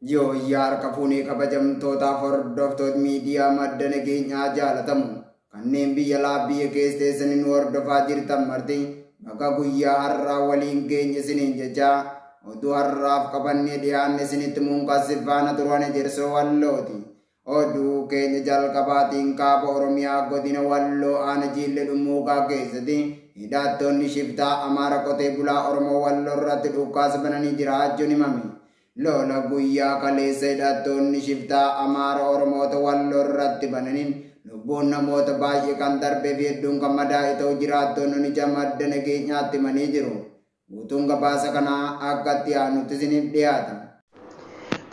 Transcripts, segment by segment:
Yoo harka fuunee kabajamtootaaf hordoftoota miidiyaa madda nageenyaa jaalatamu kanneen biyya alaa biyya keessa teessanii nu hordofaa jirtan marti bakka guyyaa har'aa waliin geenye isiniin jechaa oduu har'aaf qabannee dhiyaanne isinitti muunqassi faana turan Ejersoo Wallooti. Oduu keenya jalqabaatiin kaaba Oromiyaa godina Walloo aana Jiillee Dhummuuqaa keessatti hidhattoonni shiftaa Amaara qotee bulaa Oromoo Walloo irratti dhukaasa bananii jiraachuun himame. Lola guyyaa kaleessa hidhattoonni shiftaa Amaara Oromoota Walloo irratti bananiin lubbuun namoota baay'ee kan darbee fi hedduun kan madaa'e ta'uu jiraattonni madda nageenyaatti himanii jiru. Guutuun gabaasa kanaa akka itti aanutti isiniif dhiyaata.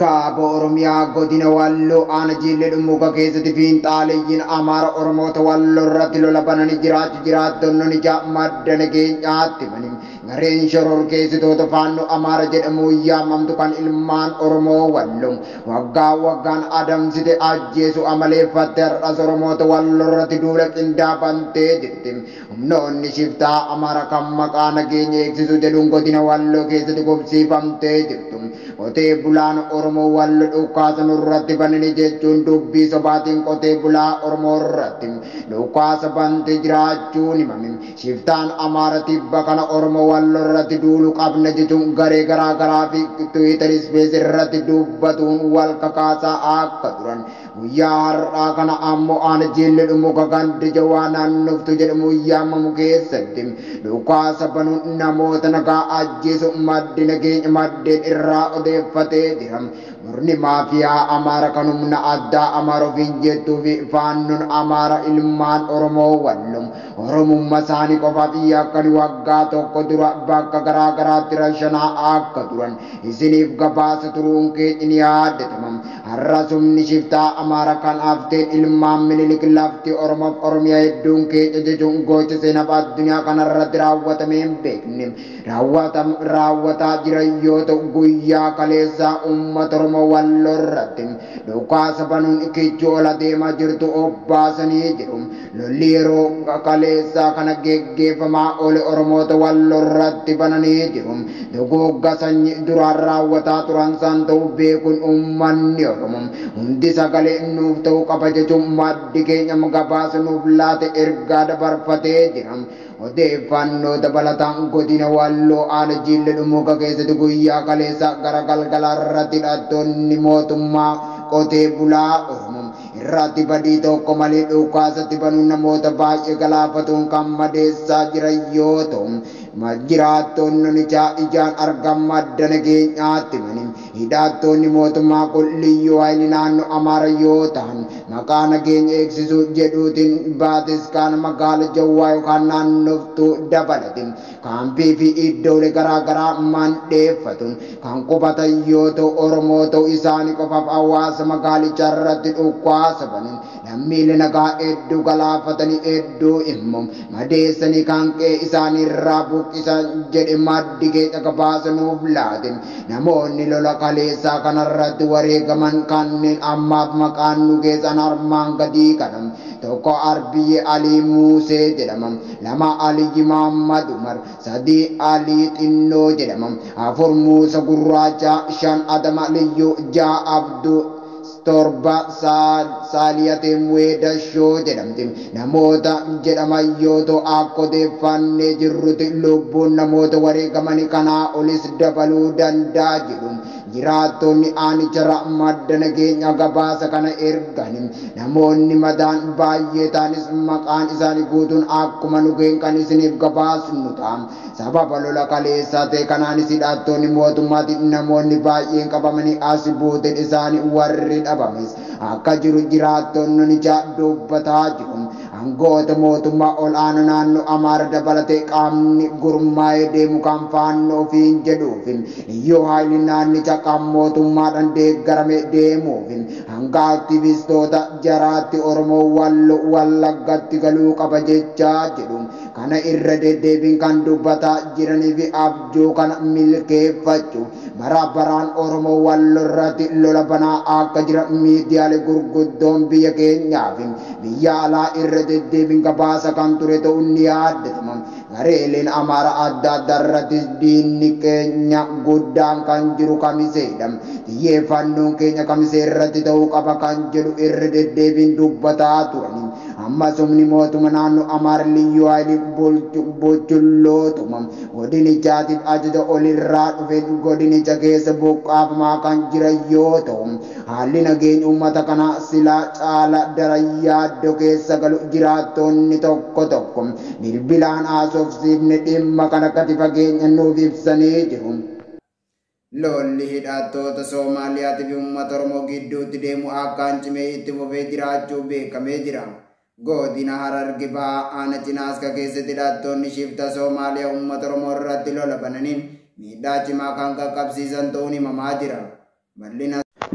Kaaba Oromiyaa godina Walloo aana Jiillee Dhummuuqaa keessatti fiinxaaleeyyiin Amaara Oromoota Walloo irratti lola bananii jiraattonni madda nageenyaatti himanii gareen shororkeessitoota faannoo Amaara jedhamuun yaamamtu kan ilmaan Oromoo Walloo waggaa waggaan adamsite ajjeesu amaleeffatte har'as Oromoota Walloo irratti duula qindaafantee jirti. Humnoonni shiftaa Amaara kan maqaa nageenya eegsisu jedhuun godina Walloo keessatti qubsiifamtee jirtu. Qotee bulaan Oromoo Walloo dhukaasa nurratti bananii jechuun dubbii sobaatiin qotee bulaa Oromoo irratti dhukaasa bante jiraachuun himame. Shiftaan Amaara tibba kana Oromoo Walloo irratti duulu qabna jechuun garee garaa garaa fi Twitter Space irratti dubbatuun wal kakaasaa akka turan. Guyyaa har'aa kana ammoo aana Jiillee Dhummuuqaa gandi jawaa naannoftu jedhamu yaamamu keessatti dhukaasa banuun namoota nagaa ajjeesu maddi nageenya maddeen irraa odeeffatee jira. Murni maafiyaa Amaara kan humna addaa Amaara ofiin jettuu fi faannoon Amaara ilmaan Oromoo Walloo Oromummaa isaanii qofaaf yakkan waggaa tokko dura bakka garaa garaatti rashanaa akka turan isiniif gabaasa turuun keenya ni yaadatama. Har'as humni shiftaa Amaara kan hafteen ilmaan Minilik lafti Oromoof Oromiyaa hedduun keenya jechuun gocha seenaa addunyaa kanarratti raawwatamee hin beekne raawwataa jiran yoo ta'u guyyaa kaleessaa uummata Oromoo Walloo irratti dhukaasa banuun kichuu ola deemaa jirtu obbaasanii jiru. Lolli yeroo kaleessaa kana geggeeffamaa ole Oromoota Walloo irratti bananii jiru. Dugugga sanyii duraan raawwataa turan san ta'uu beekuun uummanni Oromoo hundi sagalee nuuf ta'uu qaba jechuun maddi keenya gabaasa nuuf laate ergaa dabarfatee jira. Odeeffannoo dabalataan godina Walloo aana Jiillee Dhummuuqaa keessatti guyyaa kaleessa gara galgalaa irratti hidhattoonni mootummaa qotee bulaa Oromoo irratti badii tokko malee dhukaasatti banuun namoota baay'ee galaafatuun kan madeessaa jiran yoo ta'u jiraattonni ijaan argan madda nageenyaatti himanii hidhattoonni mootummaa Liyyuu Haayilii naannoo Amaara yoo ta'an maqaa nageenya eegsisuu jedhuutiin baatiskaan magaala Jawwaa yookaan naannoftuu dabalate kaampii fi iddoolee garaa garaa mandheeffatuun kan qubatan yoo ta'u Oromoo ta'uu isaanii qofaaf hawaasa magaalichaa irratti dhukaasa banuun lammiilee nagaa hedduu galaafatanii hedduu immoo madeessanii kan qe'ee isaanii irraa buqqisan jedhe maddi keenya gabaasa nuuf laate. Namoonni lola kaleessaa kanarratti wareegaman kanneen ammaaf maqaan nu geessan armaan gadii kanam. Tokko Arbiyyee Alii Muusee jedhamam, lama Aliyyi Mahammad Umar, sadii Alii Xinnoo jedhamam, afur Muusa Gurraacha, shan Adama Liyyuu, ja'a Abduu torba Saaliyatiin Weedashoo jedhamti. Namoota jedhaman yoo ta'u akka odeeffannee jirrutti lubbuun namoota wareegamanii kanaa olis dabaluu danda'a jedhu. Jiraattonni aanicharra madda nageenya gabaasa kana erganii namoonni madaan baay'ee ta'anis maqaan isaanii guutuun akkuma nugeen kan isiniif gabaasnu ta'a. Sababa lola kaleessaa ta'e kanaanis hidhattoonni mootummaatiin namoonni baay'een qabamanii as buuteen isaanii warri dhabames akka jiru jiraattonni dubbataa jiru. Aangoota mootummaa ol'aanaa naannoo Amaara dabalatee qaamni gurmaa'ee deemu kan faannoo ofiin jedhuufin Liyyuu Haayilii naannicha kan mootummaadhaan deeggarame deemuufin hanga aktivistoota jaraatti Oromoo Walloo Wallaggatti galuu qaba jechaa jedhu. Kana irra deddeebiin kan dubbataa jiranii fi abjuu kana milkeeffachuuf bara baraan Oromoo Walloo irratti lola banaa akka jiran miidiyaalee gurguddoon biyya keenyaa fi biyya alaa irra deddeebiin gabaasa kan ture ta'uun ni yaadatama. gareeleen Amaara adda addaarrattis diinni keenya guddaan kan jiru kamiseedha. Xiyyeeffannoon keenya kamisee irratti ta'uu qaba kan jedhu irra deddeebiin dubbataa turani. Ammas humni mootummaa naannoo Amaara Liyyuu Haayilii Bocholootuma godinichaatiif ajaja olirraa dhufeen godinicha keessa buqqaafamaa kan jiran yoo ta'u, haalli nageenya uummata kanaa silaa caala daran yaaddoo keessa galu jiraattonni tokko tokko bilbilaan haasofsiifne dhimma kana gadi fageenya nuuf ibsanii jiru. Lolli hidhattoota Soomaaliyaatii fi uummata Oromoo gidduutti deemu akkaan cimee itti fufee jiraachuu beekamee jira. Godina Harargee Bahaa Aanaa Cinaaska keessatti hidhattoonni shifta Soomaaliyaa uummata Oromoo irratti lola bananiin miidhaa cimaa kan qaqqabsiisan ta'uun himamaa jira.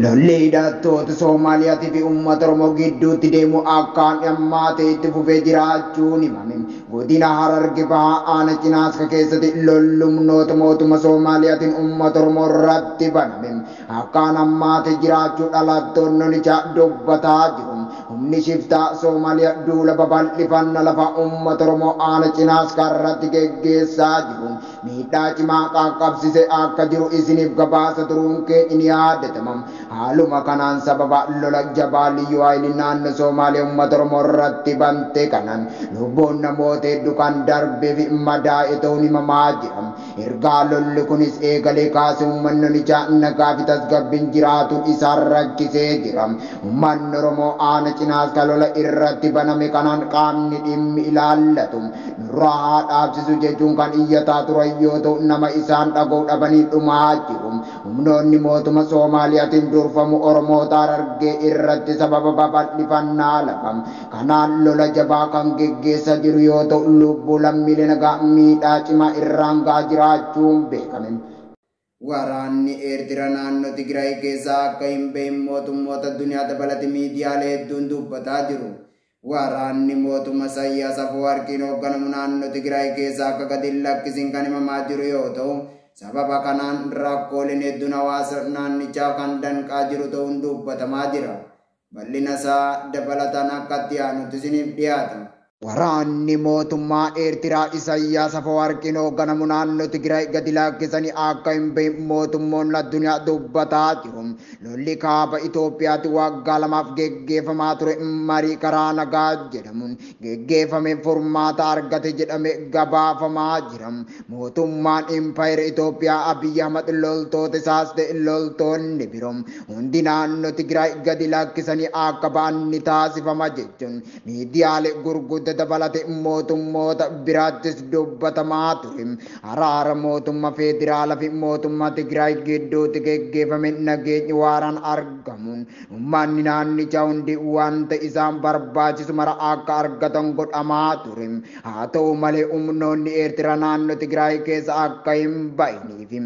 Lolli hidhattoota Soomaaliyaatii fi uummata Oromoo gidduutti deemu akkaan hammaatee itti fufee jiraachuun himame. Godina Harargee Bahaa Aanaa Cinaaska keessatti lolli humnoota mootummaa Soomaaliyaatiin uummata Oromoo irratti baname akkaan hammaatee jiraachuu dhalattoonni dubbataa jiru. Humni shiftaa Soomaaliyaa duula babal'ifannaa lafa uummata Oromoo Aanaa Cinaaska irratti geggeessaa jiru miidhaa cimaa qaqqabsiisee akka jiru isiniif gabaasa turuun keenya ni yaadatama. Haaluma kanaan sababa lola jabaa Liyyuu Haayilii naannoo Soomaaliyaa uummata Oromoo irratti bante kanaan lubbuun namoota hedduu kan darbee fi madaa'e ta'uun himamaa jira. Ergaa lolli kunis eegalee kaasee uummanni nagaa fi tasgabbiin jiraatuun isaan rakkisee jira. Uummanni Oromoo Aanaa Cinaaska lola irratti baname kanaan qaamni dhimmi ilaallatu nurraa haa dhaabsisu jechuun kan iyyataa turan yoo ta'u, nama isaan dhaga'uu dhabanii dhumaa jiru. Humnoonni mootummaa Soomaaliyaatiin durfamu Oromoota Harargee irratti sababa babal'ifannaa lafa kanaan lola jabaa kan geggeessaa jiru yoo ta'u, lubbuu lammiilee nagaa miidhaa cimaa irraan gahaa jiraachuun beekame. Waraanni Eertiraa naannoo Tigraay keessaa akka hin bahin mootummoota addunyaa dabalatee miidiyaalee hedduun dubbataa jiru. Waraanni mootummaa Isaayyaas Afwerqiin hoogganamu naannoo Tigraay keessaa akka gadi hin lakkisin kan himamaa jiru yoo ta'u, sababa kanaan rakkooleen hedduun hawaasa naannichaa kan danqaa jiru ta'uun dubbatamaa jira. Bal'ina isaa dabalataan akka itti aanutti isiniif dhiyaata. Waraanni mootummaa Eertiraa Isaayyaas Afwerqiin hoogganamu naannoo Tigraay gadi lakkisanii akka hin bahin mootummoonni addunyaa dubbataa jiru. Lolli kaaba Itoophiyaatti waggaa lamaaf geggeeffamaa ture marii karaa nagaa jedhamuun geggeeffame furmaata argate jedhame gabaafamaa jira. Mootummaan Impaayera Itoophiyaa Abiyyi Ahmad loltoota isaas ta'e loltoonni biroo hundi naannoo Tigraay gadi lakkisanii akka ba'an ni taasifama jechuun miidiyaalee gurguddaa dabalate mootummoota biraattis dubbatamaa ture. Araara mootummaa federaalaa fi mootummaa Tigraay gidduutti geggeeffame nageenyi waaraan argamuun uummanni naannichaa hundi wanta isaan barbaachisu mara akka argatan godhamaa ture. Haa ta'u malee humnoonni Eertiraa naannoo Tigraay keessa akka hin bahiniif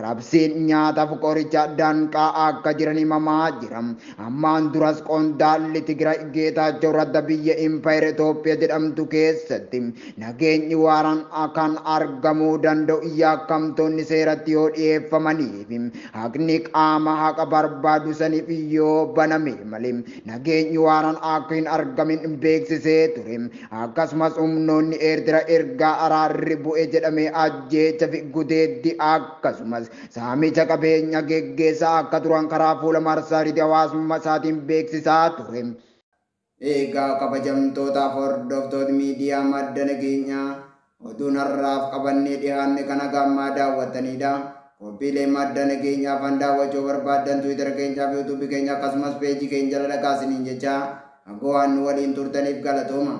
rabsiin nyaataaf qoricha danqaa akka jiran himamaa jira. Ammaan duras qondaalli Tigraay Geetaachoo Radda biyya Impaayera Itoophiyaa jedhamtu keessatti nageenyi waaraan kan argamuu danda'u yakkamtoonni seeratti yoo dhiyeeffamaniif haqni qaama haqa barbaadu saniif yoo baname malee nageenyi waaraan akka hin argamin beeksisee ture. Akkasumas humnoonni Eertiraa ergaa araarri bu'e jedhamee ajjeecha fi gudeeddii akkasumas saamicha qabeenya geggeessaa akka turan karaa fuula marsariitii hawaasummaa isaatiin beeksisaa ture. Egaa kabajamtootaaf hordoftoota miidiyaa madda nageenyaa oduun har'aaf qabannee dhiyaanne kana gammaa daawwatanidha. Qophiilee madda nageenyaa fan daawwachuu barbaadan Tiwiitara keenyaa fi yuutuubii keenya akkasumas peejii keenya jala dhaqaa isiniin jecha akka waan nu waliin turtaniif galatooma.